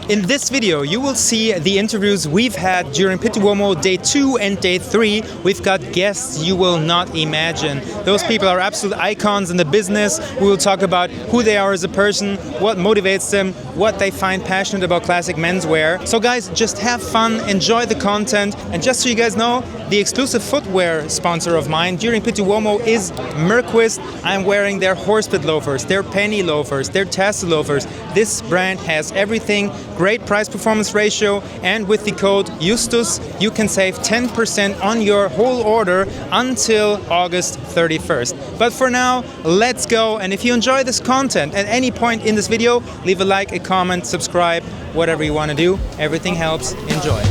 In this video, you will see the interviews we've had during Pitti Uomo Day 2 and Day 3. We've got guests you will not imagine. Those people are absolute icons in the business. We will talk about who they are as a person, what motivates them, what they find passionate about classic menswear. So guys, just have fun, enjoy the content, and just so you guys know, the exclusive footwear sponsor of mine during Pitti Uomo is Merquist. I'm wearing their horsebit loafers, their penny loafers, their tassel loafers. This brand has everything. Great price-performance ratio, and with the code JUSTUS, you can save 10% on your whole order until August 31st. But for now, let's go. And if you enjoy this content at any point in this video, leave a like, a comment, subscribe, whatever you want to do. Everything helps. Enjoy.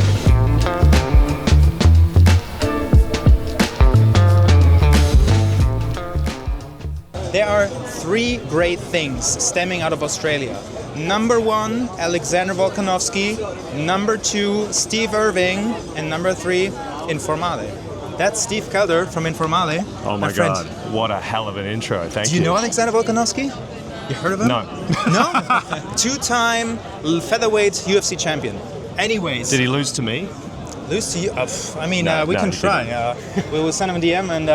There are three great things stemming out of Australia. Number one, Alexander Volkanovski. Number two, Steve Irving. And number three, Informale. That's Steve Calder from Informale. Oh my God, what a hell of an intro. Thank you. Do you know Alexander Volkanovski? You heard of him? No. No? Two-time featherweight UFC champion. Anyways. Did he lose to me? Lose to you? We can he try. We will send him a DM and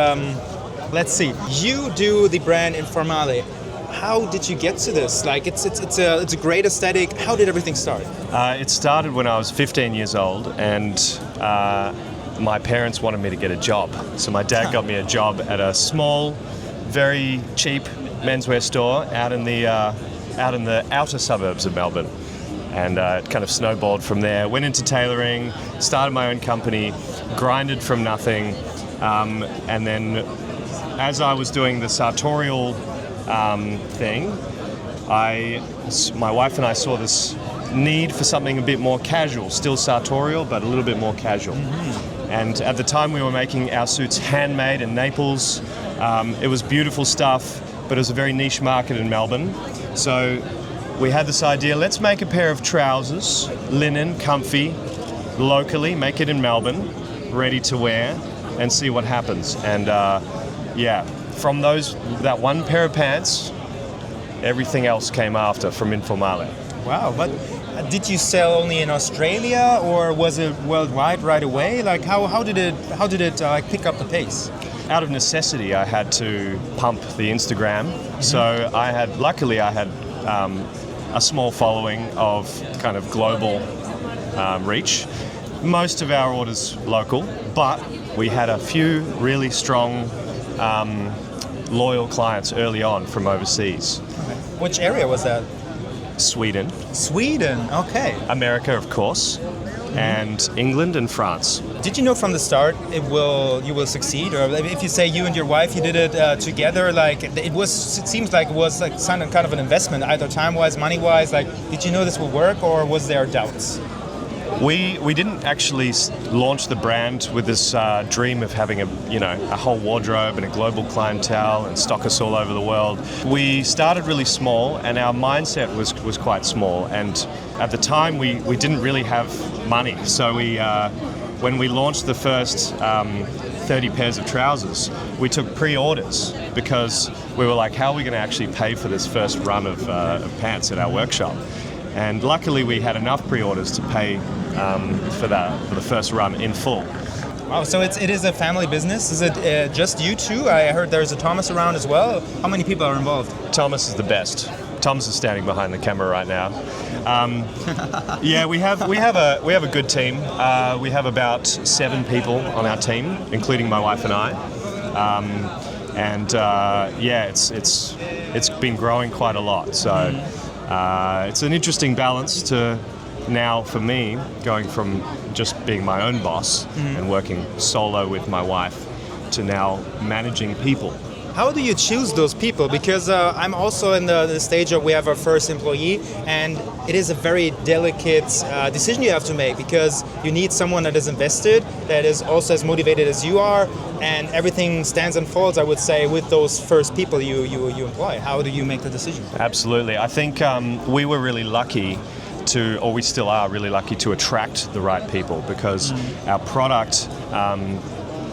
let's see. You do the brand Informale. How did you get to this? Like, it's a great aesthetic. How did everything start? It started when I was 15 years old, and my parents wanted me to get a job. So my dad got me a job at a small, very cheap menswear store out in the outer suburbs of Melbourne. And it kind of snowballed from there. Went into tailoring, started my own company, grinded from nothing, and then as I was doing the sartorial thing, my wife and I saw this need for something a bit more casual, still sartorial, but a little bit more casual. Mm-hmm. And at the time we were making our suits handmade in Naples. It was beautiful stuff, but it was a very niche market in Melbourne. So we had this idea, let's make a pair of trousers, linen, comfy, locally, make it in Melbourne, ready to wear, and see what happens. And from that one pair of pants, everything else came after from Informale. Wow, but did you sell only in Australia, or was it worldwide right away? Like, how did it pick up the pace? Out of necessity, I had to pump the Instagram. Mm-hmm. So luckily I had a small following of kind of global reach. Most of our orders local, but we had a few really strong loyal clients early on from overseas. Okay. Which area was that? Sweden. Sweden, okay. America, of course, and England and France. Did you know from the start you will succeed, or if you say you and your wife you did it together, like it seems like it was like kind of an investment, either time-wise, money-wise. Like, did you know this would work, or was there doubts? We didn't actually launch the brand with this dream of having a whole wardrobe and a global clientele and stock us all over the world. We started really small, and our mindset was quite small. And at the time, we didn't really have money. So when we launched the first 30 pairs of trousers, we took pre-orders because we were like, how are we going to actually pay for this first run of pants at our workshop? And luckily, we had enough pre-orders to pay for the first run in full. Wow, so it is a family business? Is it just you two? I heard there's a Thomas around as well. How many people are involved? Thomas is the best. Thomas is standing behind the camera right now. We have a good team. We have about 7 people on our team, including my wife and I. It's been growing quite a lot. So. It's an interesting balance to now, for me, going from just being my own boss and working solo with my wife to now managing people. How do you choose those people? Because I'm also in the stage of we have our first employee, and it is a very delicate decision you have to make, because you need someone that is invested, that is also as motivated as you are, and everything stands and falls, I would say, with those first people you employ. How do you make the decision? Absolutely. I think we were really lucky or we still are really lucky to attract the right people, because our product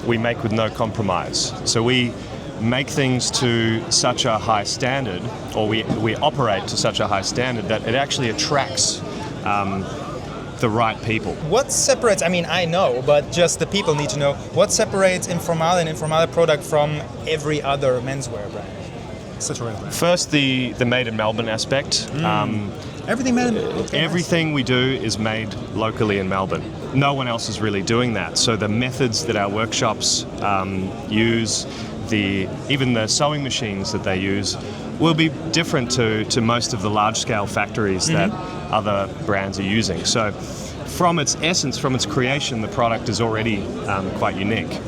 we make with no compromise. So we make things to such a high standard, or we operate to such a high standard that it actually attracts the right people. What separates, I mean, I know, but just the people need to know, what separates Informale and Informale product from every other menswear brand? First, the made in Melbourne aspect. Everything made in Melbourne? Okay, everything we do is made locally in Melbourne. No one else is really doing that. So the methods that our workshops use, even the sewing machines that they use, will be different to most of the large-scale factories that other brands are using. So from its essence, from its creation, the product is already quite unique.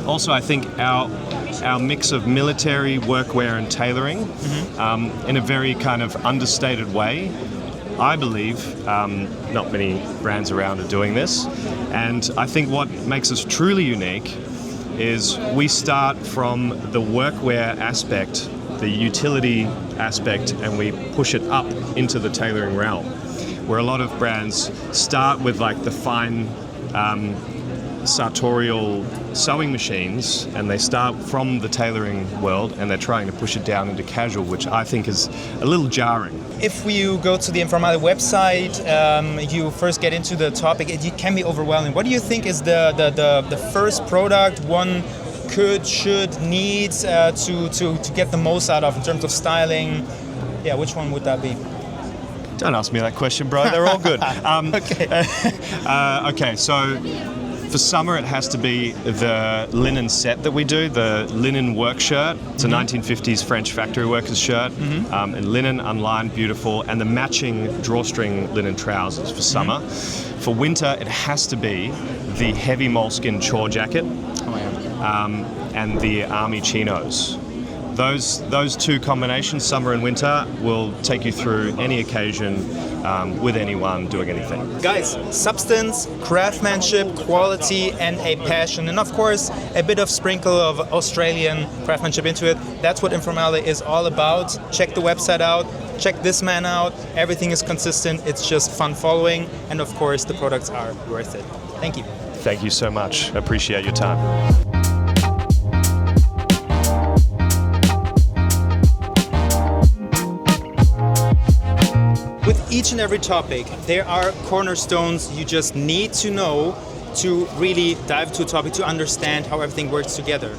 Also, I think our mix of military, workwear and tailoring in a very kind of understated way, I believe not many brands around are doing this. And I think what makes us truly unique is we start from the workwear aspect, the utility aspect, and we push it up into the tailoring realm, where a lot of brands start with like the fine sartorial sewing machines, and they start from the tailoring world and they're trying to push it down into casual, which I think is a little jarring. If you go to the Informale website, you first get into the topic, it can be overwhelming. What do you think is the first product one could, should, needs to get the most out of in terms of styling? Yeah, which one would that be? Don't ask me that question, bro. They're all good. Okay. Okay, so for summer it has to be the linen set that we do, the linen work shirt. It's a 1950s French factory workers shirt, and linen, unlined, beautiful, and the matching drawstring linen trousers for summer. For winter, it has to be the heavy moleskin chore jacket and the army chinos. Those two combinations, summer and winter, will take you through any occasion with anyone doing anything. Guys, substance, craftsmanship, quality, and a passion, and of course a bit of sprinkle of Australian craftsmanship into it. That's what Informale is all about. Check the website out, check this man out. Everything is consistent, it's just fun following, and of course the products are worth it. Thank you. Thank you so much. Appreciate your time. With each and every topic, there are cornerstones you just need to know to really dive into a topic, to understand how everything works together.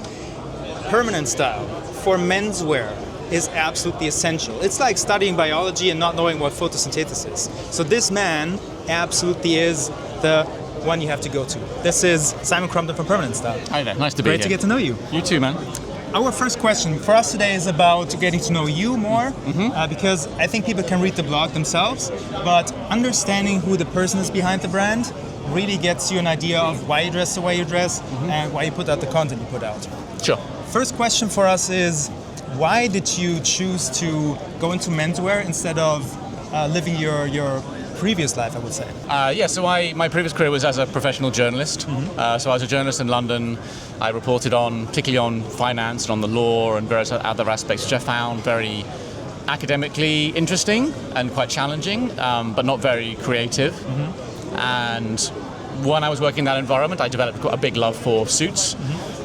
Permanent style for menswear is absolutely essential. It's like studying biology and not knowing what photosynthesis is. So this man absolutely is the one you have to go to. This is Simon Crompton from Permanent Style. Hi there, nice to be here. Great to get to know you. You too, man. Our first question for us today is about getting to know you more, because I think people can read the blog themselves, but understanding who the person is behind the brand really gets you an idea of why you dress the way you dress and why you put out the content you put out. Sure. First question for us is, why did you choose to go into menswear instead of living your previous life, I would say? So my previous career was as a professional journalist. So I was a journalist in London. I reported particularly on finance and on the law and various other aspects, which I found very academically interesting and quite challenging, but not very creative. And when I was working in that environment, I developed quite a big love for suits,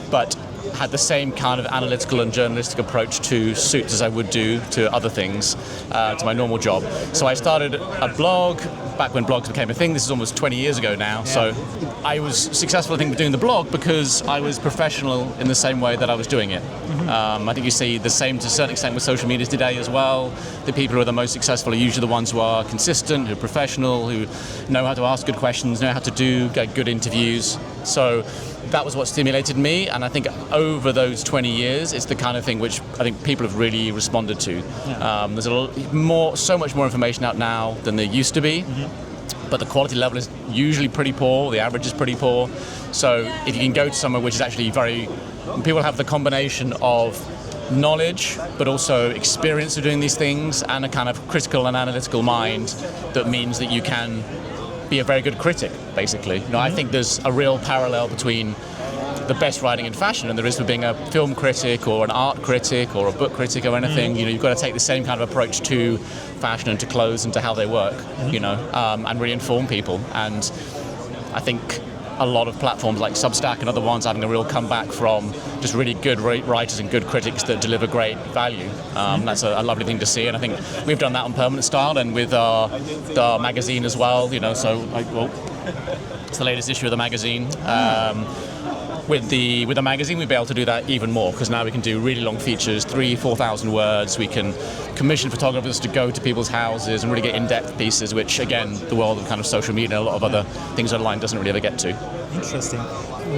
but had the same kind of analytical and journalistic approach to suits as I would do to other things, to my normal job. So I started a blog back when blogs became a thing. This is almost 20 years ago now. Yeah. So I was successful, I think, with doing the blog because I was professional in the same way that I was doing it. I think you see the same to a certain extent with social media today as well. The people who are the most successful are usually the ones who are consistent, who are professional, who know how to ask good questions, know how to do good interviews. So that was what stimulated me, and I think over those 20 years, it's the kind of thing which I think people have really responded to. Yeah. There's so much more information out now than there used to be, but the quality level is usually pretty poor, the average is pretty poor. So if you can go to somewhere which is actually people have the combination of knowledge, but also experience of doing these things, and a kind of critical and analytical mind that means that you can be a very good critic, basically. I think there's a real parallel between the best writing in fashion and there is for being a film critic or an art critic or a book critic or anything. You've got to take the same kind of approach to fashion and to clothes and to how they work, and really inform people. And I think a lot of platforms like Substack and other ones having a real comeback from just really good writers and good critics that deliver great value. That's a lovely thing to see, and I think we've done that on Permanent Style and with our magazine as well. You know, so it's the latest issue of the magazine. With the magazine, we'll be able to do that even more because now we can do really long features, 3,000-4,000 words. We can commission photographers to go to people's houses and really get in-depth pieces, which again, the world of kind of social media and a lot of other things online doesn't really ever get to. Interesting.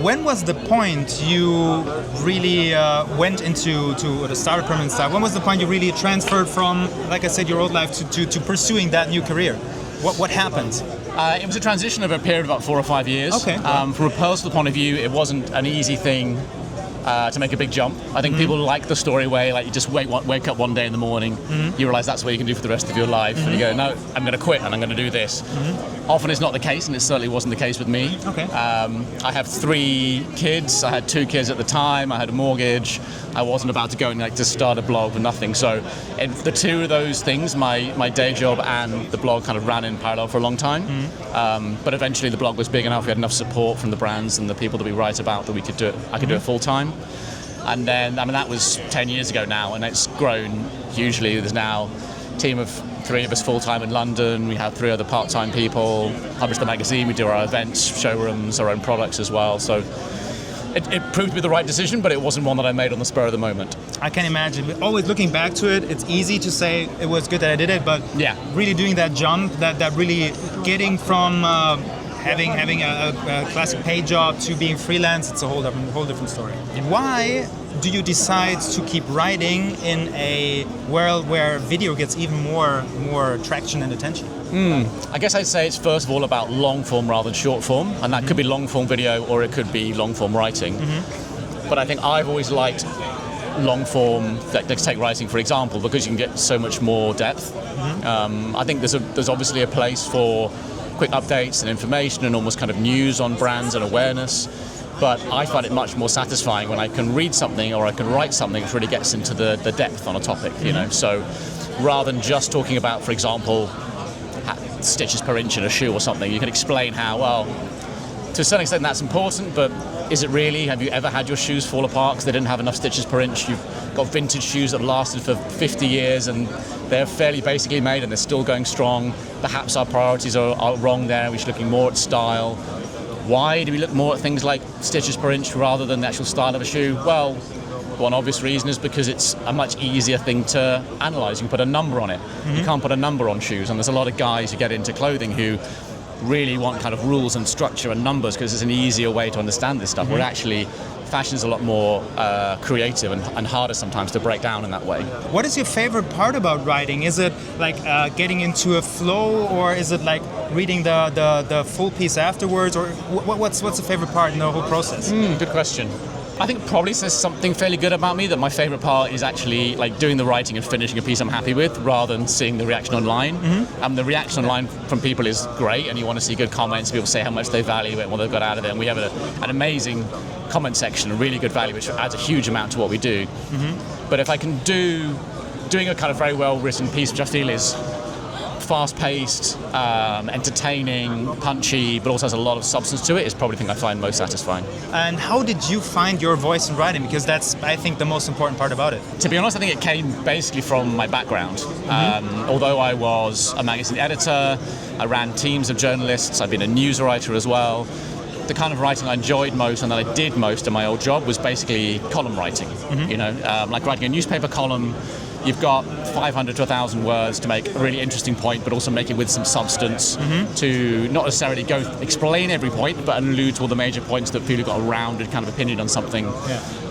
When was the point you really went into the startup Permanent Style? When was the point you really transferred from, like I said, your old life to pursuing that new career? What happened? It was a transition over a period of about 4 or 5 years. Okay. From a personal point of view, it wasn't an easy thing to make a big jump. I think people like the story way, like you just wake up one day in the morning, you realize that's what you can do for the rest of your life, and you go, no, I'm going to quit and I'm going to do this. Often it's not the case, and it certainly wasn't the case with me. Okay. I have 3 kids. I had 2 kids at the time. I had a mortgage. I wasn't about to go and to start a blog with nothing. So the 2 of those things, my day job and the blog, kind of ran in parallel for a long time. But eventually the blog was big enough. We had enough support from the brands and the people that we write about that we could do it. I could do it full time. And then, that was 10 years ago now, and it's grown hugely. There's now a team of 3 of us full-time in London. We have 3 other part-time people, publish the magazine, we do our events, showrooms, our own products as well. So it proved to be the right decision, but it wasn't one that I made on the spur of the moment. I can imagine. Always looking back to it, it's easy to say it was good that I did it, but yeah, really doing that jump, that really getting from having a classic paid job to being freelance, it's a whole different story. Why do you decide to keep writing in a world where video gets even more traction and attention? I guess I'd say it's first of all about long form rather than short form, and that could be long form video or it could be long form writing. But I think I've always liked long form, let's take writing for example, because you can get so much more depth. I think there's obviously a place for quick updates and information and almost kind of news on brands and awareness. But I find it much more satisfying when I can read something or I can write something that really gets into the depth on a topic, you know. So rather than just talking about, for example, stitches per inch in a shoe or something, you can explain how, well, to a certain extent that's important, but is it really? Have you ever had your shoes fall apart because they didn't have enough stitches per inch? You've got vintage shoes that lasted for 50 years and they're fairly basically made and they're still going strong. Perhaps our priorities are wrong there. We should be looking more at style. Why do we look more at things like stitches per inch rather than the actual style of a shoe? Well, one obvious reason is because it's a much easier thing to analyse. You can put a number on it. You can't put a number on shoes, and there's a lot of guys who get into clothing who really want kind of rules and structure and numbers because it's an easier way to understand this stuff, where actually fashion is a lot more creative and harder sometimes to break down in that way. What is your favorite part about writing? Is it like getting into a flow, or is it like reading the full piece afterwards, or what's the favorite part in the whole process? Good question. I think probably says something fairly good about me, that my favorite part is actually like doing the writing and finishing a piece I'm happy with rather than seeing the reaction online. The reaction online from people is great, and you want to see good comments, people say how much they value it and what they've got out of it, and we have an amazing comment section, a really good value, which adds a huge amount to what we do. But if I can doing a kind of very well written piece which I feel is fast-paced, entertaining, punchy, but also has a lot of substance to it, is probably the thing I find most satisfying. And how did you find your voice in writing? Because that's, I think, the most important part about it. To be honest, I think it came basically from my background. Although I was a magazine editor, I ran teams of journalists, I've been a news writer as well. The kind of writing I enjoyed most and that I did most in my old job was basically column writing. You know, like writing a newspaper column. You've got 500 to 1,000 words to make a really interesting point, but also make it with some substance to not necessarily go explain every point, but allude to all the major points that people have got a rounded kind of opinion on something.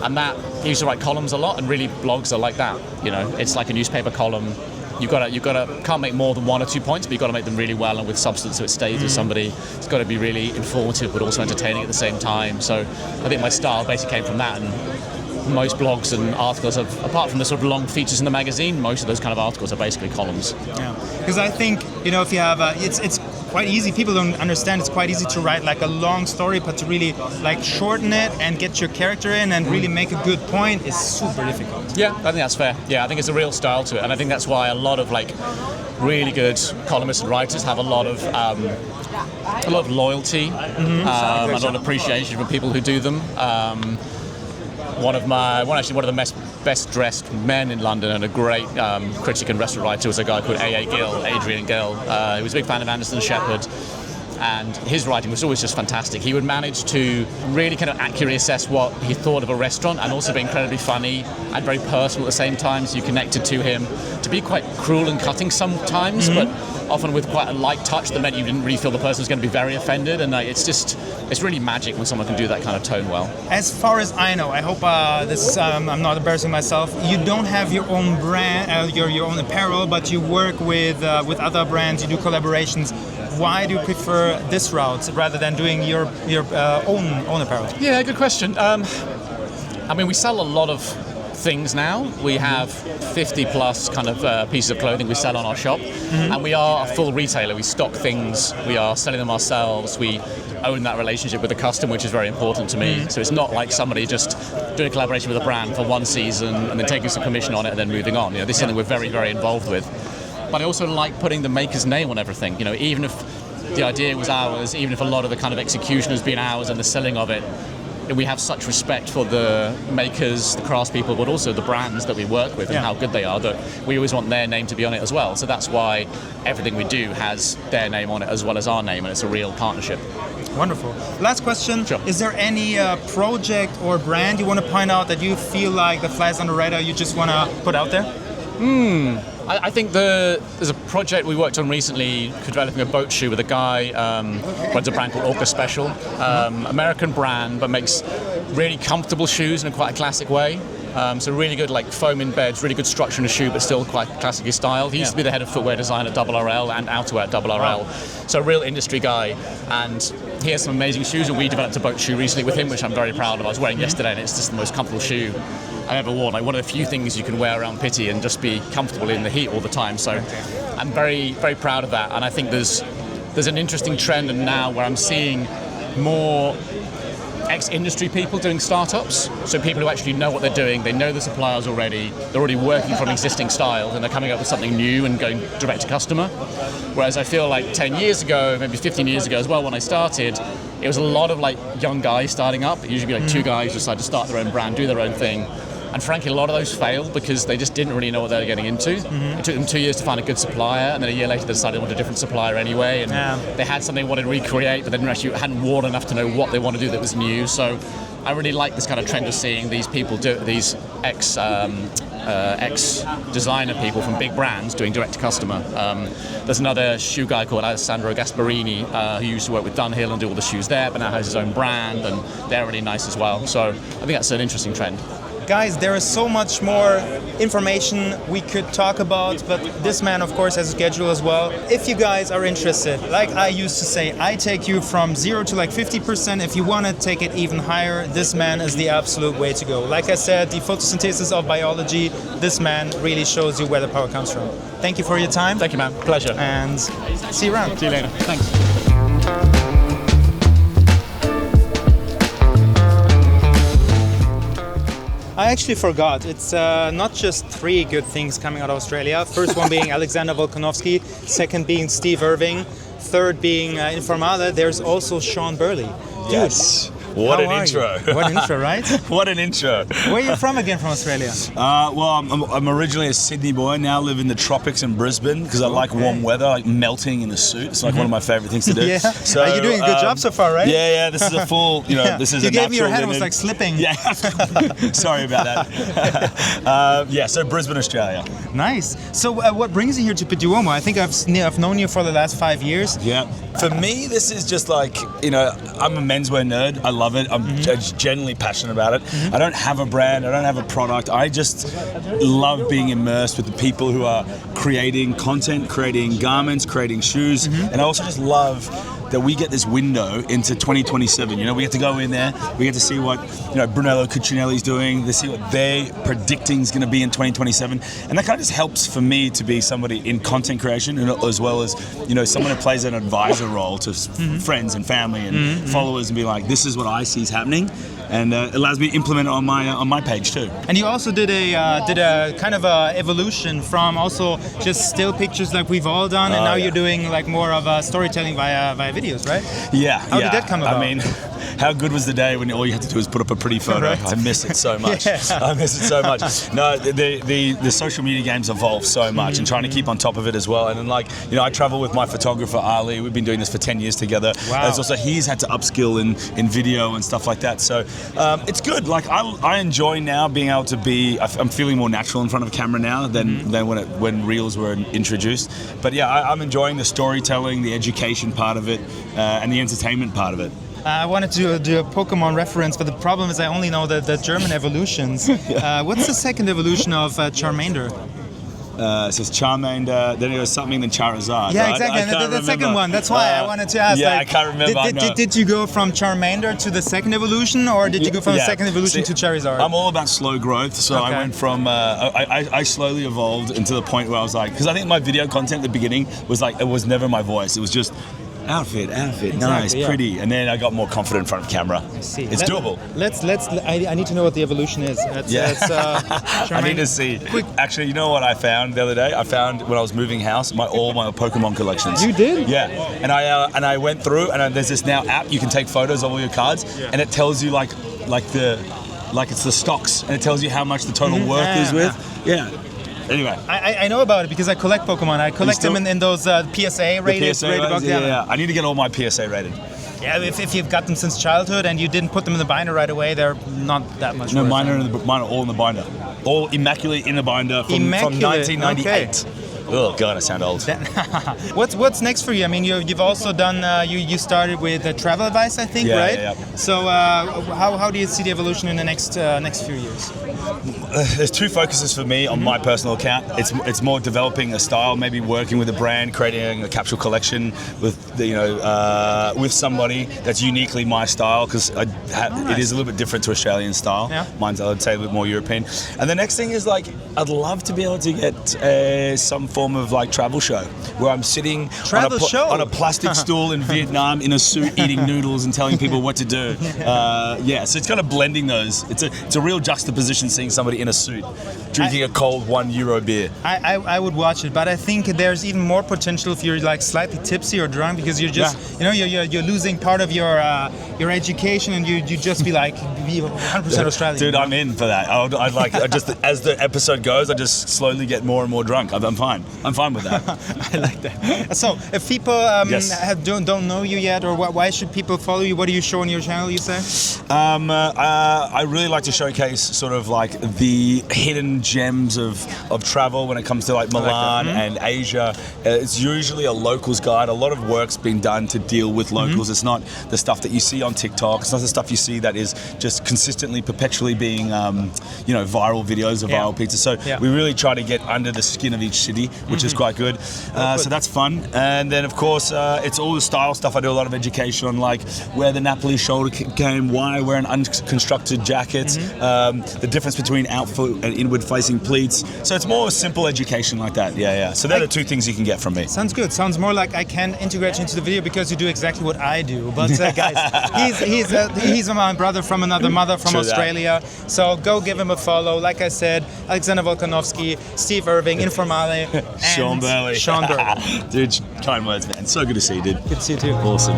And that, I used to write columns a lot, and really blogs are like that. You know, it's like a newspaper column. You've got to can't make more than 1 or 2 points, but you've got to make them really well and with substance so it stays with somebody. It's got to be really informative, but also entertaining at the same time. So I think my style basically came from that, and most blogs and articles, apart from the sort of long features in the magazine, most of those kind of articles are basically columns. Yeah, because I think, you know, if you have it's quite easy. People don't understand. It's quite easy to write like a long story, but to really like shorten it and get your character in and really make a good point is super difficult. Yeah, I think that's fair. Yeah, I think it's a real style to it, and I think that's why a lot of like really good columnists and writers have a lot of loyalty, a lot of appreciation from people who do them. One of the best dressed men in London and a great critic and restaurant writer was a guy called Adrian Gill. He was a big fan of Anderson and Shepherd. And his writing was always just fantastic. He would manage to really kind of accurately assess what he thought of a restaurant and also be incredibly funny and very personal at the same time, so you connected to him. To be quite cruel and cutting sometimes, but often with quite a light touch that meant you didn't really feel the person was going to be very offended. And it's really magic when someone can do that kind of tone well. As far as I know, I hope I'm not embarrassing myself, you don't have your own brand, your own apparel, but you work with other brands, you do collaborations. Why do you prefer this route rather than doing your own apparel? Yeah, good question. I mean, we sell a lot of things now. We have 50 plus kind of pieces of clothing we sell on our shop, and we are a full retailer. We stock things, we are selling them ourselves, we own that relationship with the customer, which is very important to me. So it's not like somebody just doing a collaboration with a brand for one season and then taking some commission on it and then moving on. This is something we're very, very involved with. But I also like putting the maker's name on everything. Even if the idea was ours, even if a lot of the kind of execution has been ours and the selling of it, we have such respect for the makers, the craftspeople, but also the brands that we work with and how good they are, that we always want their name to be on it as well. So that's why everything we do has their name on it as well as our name, and it's a real partnership. Wonderful. Last question. Sure. Is there any project or brand you want to point out that you feel like that flies on the radar you just want to put out there? I think there's a project we worked on recently developing a boat shoe with a guy runs a brand called Oguz Special, American brand, but makes really comfortable shoes in quite a classic way. So really good like foam in beds, really good structure in a shoe, but still quite classically styled. He used to be the head of footwear design at RRL and outerwear at RRL. So a real industry guy, and he has some amazing shoes, and we developed a boat shoe recently with him, which I'm very proud of. I was wearing yesterday, and it's just the most comfortable shoe I've ever worn. Like one of the few things you can wear around Pitti and just be comfortable in the heat all the time. So I'm very, very proud of that. And I think there's an interesting trend now where I'm seeing more ex-industry people doing startups. So people who actually know what they're doing, they know the suppliers already, they're already working from existing styles, and they're coming up with something new and going direct to customer. Whereas I feel like 10 years ago, maybe 15 years ago as well, when I started, it was a lot of like young guys starting up. It usually be like two guys who decide to start their own brand, do their own thing. And frankly, a lot of those failed because they just didn't really know what they were getting into. It took them 2 years to find a good supplier, and then a year later they decided they wanted a different supplier anyway. And they had something they wanted to recreate, but they hadn't worn enough to know what they want to do that was new. So I really like this kind of trend of seeing these people these ex-designer people from big brands doing direct to customer. There's another shoe guy called Alessandro Gasparini who used to work with Dunhill and do all the shoes there, but now has his own brand, and they're really nice as well. So I think that's an interesting trend. Guys, there is so much more information we could talk about, but this man, of course, has a schedule as well. If you guys are interested, like I used to say, I take you from 0 to like 50%. If you want to take it even higher, this man is the absolute way to go. Like I said, the photosynthesis of biology, this man really shows you where the power comes from. Thank you for your time. Thank you, man. Pleasure. And see you around. See you later. Thanks. I actually forgot. It's not just 3 good things coming out of Australia. First one being Alexander Volkanovski, second being Steve Irving, third being Informale. There's also Shaun Birley. Yes. What an intro. What an intro, right? What an intro. Where are you from again, from Australia? Well, I'm originally a Sydney boy, now live in the tropics in Brisbane because I like warm weather, like melting in a suit. It's like one of my favourite things to do. Yeah. So, you're doing a good job so far, right? Yeah, this is a full, this is you a natural. You gave me your hand, linen. it was like slipping. Yeah, sorry about that. So Brisbane, Australia. Nice. So what brings you here to Pitti Uomo? I think I've known you for the last 5 years. Yeah. For me, this is just like, I'm a menswear nerd. I love it. I'm genuinely passionate about it. I don't have a brand. I don't have a product. I just love being immersed with the people who are creating content, creating garments, creating shoes. And I also just love that we get this window into 2027. You know, we get to go in there, we get to see what, you know, Brunello Cucinelli's doing, to see what they're predicting is going to be in 2027, and that kind of just helps for me to be somebody in content creation, and as well as, you know, someone who plays an advisor role to friends and family and followers, and be like, this is what I see is happening, and it allows me to implement it on my page too. And you also did a kind of a evolution from also just still pictures like we've all done, and now you're doing like more of storytelling via videos, right? Yeah. How did that come about? I mean, how good was the day when all you had to do was put up a pretty photo? Right. I miss it so much. Yeah. I miss it so much. No, the social media games evolve so much, and trying to keep on top of it as well. And then, like, you know, I travel with my photographer Ali. We've been doing this for 10 years together. Wow. It's also, he's had to upskill in video and stuff like that. So it's good. Like, I enjoy now being able to be. I'm feeling more natural in front of a camera now than when reels were introduced. But yeah, I'm enjoying the storytelling, the education part of it, and the entertainment part of it. I wanted to do a Pokemon reference, but the problem is I only know the German evolutions. What's the second evolution of Charmander? It says Charmander, then it was something, then Charizard. Yeah, right? exactly. The second one. That's why I wanted to ask. Yeah, like, I can't remember. Did you go from Charmander to the second evolution, or did you go from the second evolution to Charizard? I'm all about slow growth, so Okay. I went from I slowly evolved into the point where I was like, because I think my video content at the beginning was like, it was never my voice. It was just outfit, nice, yeah. pretty, and then I got more confident in front of camera. See. It's doable. I need to know what the evolution is. I need to see. Actually, you know what I found the other day? I found when I was moving house, all my Pokemon collections. You did? Yeah. And I went through, and there's this now app you can take photos of all your cards, and it tells you like it's the stocks, and it tells you how much the total worth is with. Yeah. Anyway, I know about it because I collect Pokemon. I collect them in those PSA rated. PSA rated, yeah. I need to get all my PSA rated. Yeah, if you've got them since childhood and you didn't put them in the binder right away, they're not that much No, worth. mine are all in the binder. All immaculate in the binder from 1998. Okay. Oh God, I sound old. What's next for you? I mean, you've also done. You started with travel advice, I think, right? Yeah. So how do you see the evolution in the next few years? There's two focuses for me on my personal account. It's more developing a style, maybe working with a brand, creating a capsule collection with with somebody that's uniquely my style, because it is a little bit different to Australian style. Yeah. Mine's, I would say, a bit more European. And the next thing is, like, I'd love to be able to get some form of like travel show where I'm sitting on a plastic stool in Vietnam in a suit eating noodles and telling people what to do. So it's kind of blending those. It's a real juxtaposition seeing somebody in a suit drinking a cold €1 beer. I would watch it, but I think there's even more potential if you're like slightly tipsy or drunk, because you're just you're losing part of your education, and you just be 100% Australian. Dude, I'm in for that. I'd like just as the episode goes, I just slowly get more and more drunk. I'm fine. I'm fine with that. I like that. So, if people don't know you yet, or why should people follow you? What do you show on your channel, you say? I really like to showcase sort of like the hidden gems of travel when it comes to like Milan and Asia. It's usually a locals guide. A lot of work's been done to deal with locals. It's not the stuff that you see on TikTok. It's not the stuff you see that is just consistently, perpetually being, viral videos of viral pizza. So we really try to get under the skin of each city, which is quite good. So that's fun. And then, of course, it's all the style stuff. I do a lot of education on like where the Napoli shoulder came, why I wear an unconstructed jacket, the difference between outfoot and inward-facing pleats. So it's more a simple education like that. Yeah. So they're the two things you can get from me. Sounds good. Sounds more like I can integrate you into the video because you do exactly what I do. But guys, he's my brother from another mother from Australia. So go give him a follow. Like I said, Alexander Volkanovski, Steve Irving, Informale, and Shaun Birley. Dude, kind words, man. So good to see you, dude. Good to see you too. Awesome.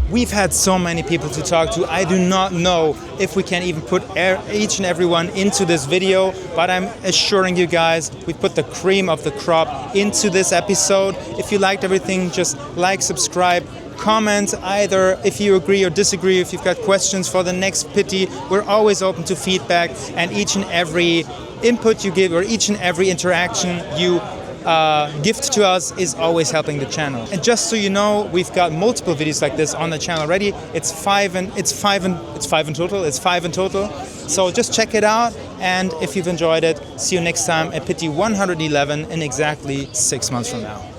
We've had so many people to talk to. I do not know if we can even put each and every one into this video, but I'm assuring you guys, we put the cream of the crop into this episode. If you liked everything, just like, subscribe, comment either if you agree or disagree. If you've got questions for the next Pitti, we're always open to feedback, and each and every input you give or each and every interaction you gift to us is always helping the channel. And just so you know, we've got multiple videos like this on the channel already. It's five in total. So just check it out. And if you've enjoyed it, see you next time at Pitti 111 in exactly 6 months from now.